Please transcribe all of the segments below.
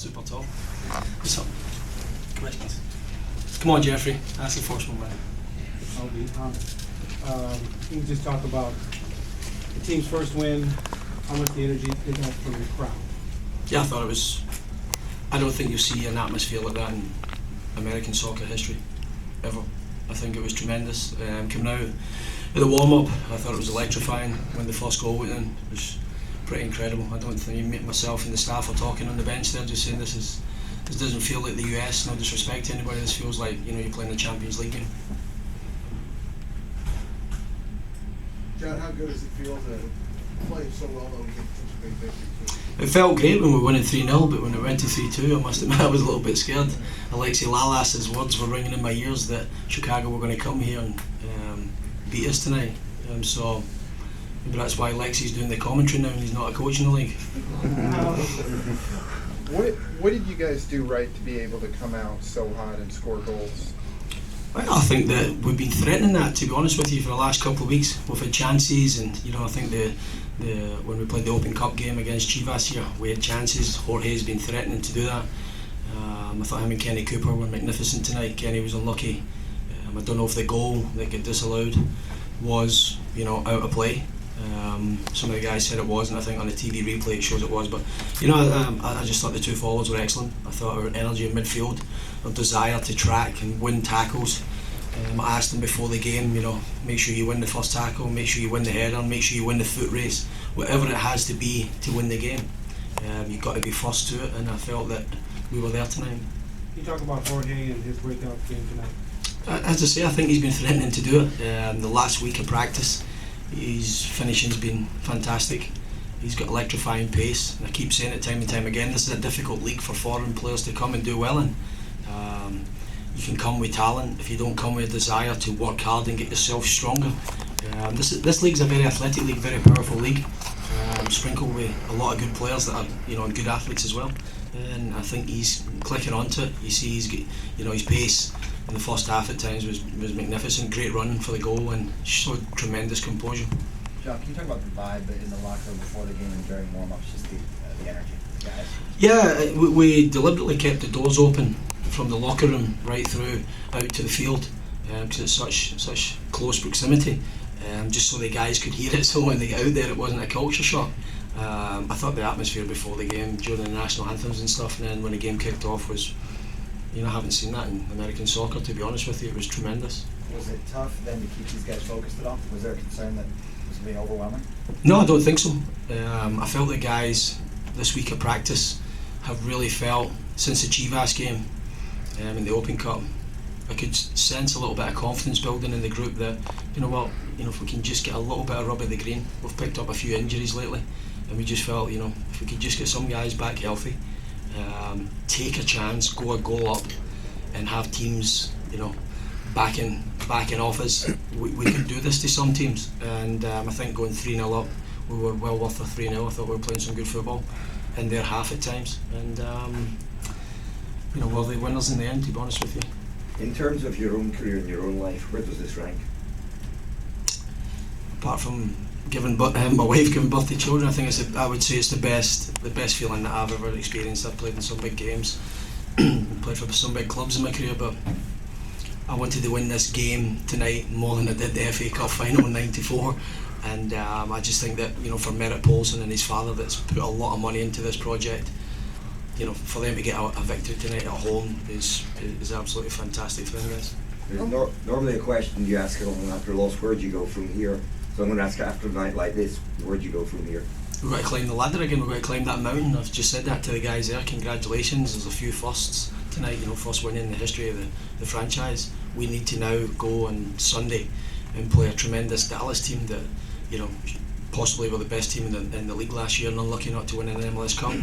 Super top. What's up? Questions? Come on, Jeffrey. Ask the first one, man. I'll be honest. Can you just talk about the team's first win, how much the energy they got from the crowd? Yeah, I thought it was. I don't think you'll see an atmosphere like that in American soccer history, ever. I think it was tremendous. Coming out of the warm-up, I thought it was electrifying when the first goal went in. It was pretty incredible. I don't think myself and the staff are talking on the bench there, just saying this doesn't feel like the US. No disrespect to anybody. This feels like you're playing the Champions League game. John, how good does it feel to play so well though and get such a big victory? It felt great when we were winning 3-0, but when it went to 3-2, I must admit I was a little bit scared. Alexi Lalas's words were ringing in my ears that Chicago were going to come here and beat us tonight. So maybe that's why Lexi's doing the commentary now and he's not a coach in the league. What did you guys do right to be able to come out so hot and score goals? Well, I think that we've been threatening that, to be honest with you, for the last couple of weeks. We've had chances, and I think when we played the Open Cup game against Chivas here, we had chances. Jorge's been threatening to do that. I thought him and Kenny Cooper were magnificent tonight. Kenny was unlucky. I don't know if the goal that got disallowed was out of play. Some of the guys said it was, and I think on the TV replay it shows it was. But I just thought the two forwards were excellent. I thought our energy in midfield, our desire to track and win tackles. I asked them before the game, make sure you win the first tackle, make sure you win the header, make sure you win the foot race, whatever it has to be to win the game. You've got to be first to it, and I felt that we were there tonight. Can you talk about Jorge and his breakout game tonight? As I say, I think he's been threatening to do it. The last week of practice, his finishing's been fantastic. He's got electrifying pace, and I keep saying it time and time again, this is a difficult league for foreign players to come and do well in. You can come with talent if you don't come with a desire to work hard and get yourself stronger. This league's a very athletic league, very powerful league, sprinkled with a lot of good players that are and good athletes as well. And I think he's clicking onto it. You see, his pace in the first half at times was magnificent. Great run for the goal and showed tremendous composure. John, can you talk about the vibe in the locker room before the game and during warm-ups, just the energy of the guys? Yeah, we deliberately kept the doors open from the locker room right through out to the field because it's such close proximity, just so the guys could hear it. So when they get out there, it wasn't a culture shock. I thought the atmosphere before the game, during the national anthems and stuff, and then when the game kicked off was, I haven't seen that in American soccer, to be honest with you. It was tremendous. Was it tough then to keep these guys focused at all? Was there a concern that it was being overwhelming? No, I don't think so. I felt the guys this week of practice have really felt since the Chivas game in the Open Cup. I could sense a little bit of confidence building in the group that, if we can just get a little bit of rub of the green. We've picked up a few injuries lately, and we just felt, if we could just get some guys back healthy, take a chance, go a goal up, and have teams, backing off us, we could do this to some teams. And I think going 3-0 up, we were well worth a 3-0. I thought we were playing some good football in their half at times, and we're the winners in the end, to be honest with you. In terms of your own career and your own life, where does this rank? Apart from my wife giving birth to children, I think I would say it's the best feeling that I've ever experienced. I've played in some big games, played for some big clubs in my career, but I wanted to win this game tonight more than I did the FA Cup final in '94. And I just think that for Merritt Paulson and his father, that's put a lot of money into this project. For them to get a victory tonight at home is absolutely fantastic for them guys. There's normally a question you ask after a loss, where do you go from here? So I'm going to ask after a night like this, where do you go from here? We've got to climb the ladder again, we've got to climb that mountain. I've just said that to the guys there, congratulations, there's a few firsts tonight, first win in the history of the franchise. We need to now go on Sunday and play a tremendous Dallas team that, possibly were the best team in the league last year and unlucky not to win an MLS Cup.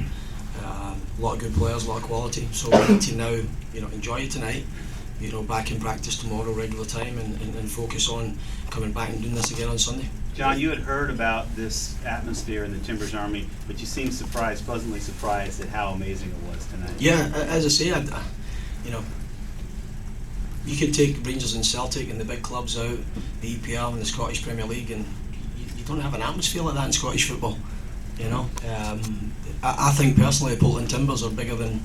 A lot of good players, a lot of quality, so we need to now enjoy it tonight, back in practice tomorrow regular time and focus on coming back and doing this again on Sunday. John, you had heard about this atmosphere in the Timbers Army, but you seemed pleasantly surprised at how amazing it was tonight. Yeah, as I say, you could take Rangers and Celtic and the big clubs out, the EPL and the Scottish Premier League, and you don't have an atmosphere like that in Scottish football. You know, I think personally Portland Timbers are bigger than,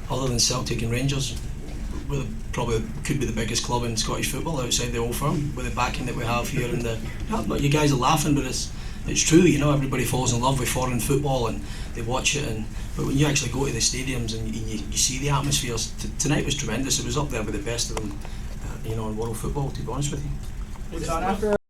other than Celtic and Rangers. We're probably could be the biggest club in Scottish football outside the Old Firm with the backing that we have here. And but you guys are laughing, but it's true. You know, everybody falls in love with foreign football and they watch it. But when you actually go to the stadiums and you see the atmospheres, tonight was tremendous. It was up there with the best of them, you know, in world football. To be honest with you. John, after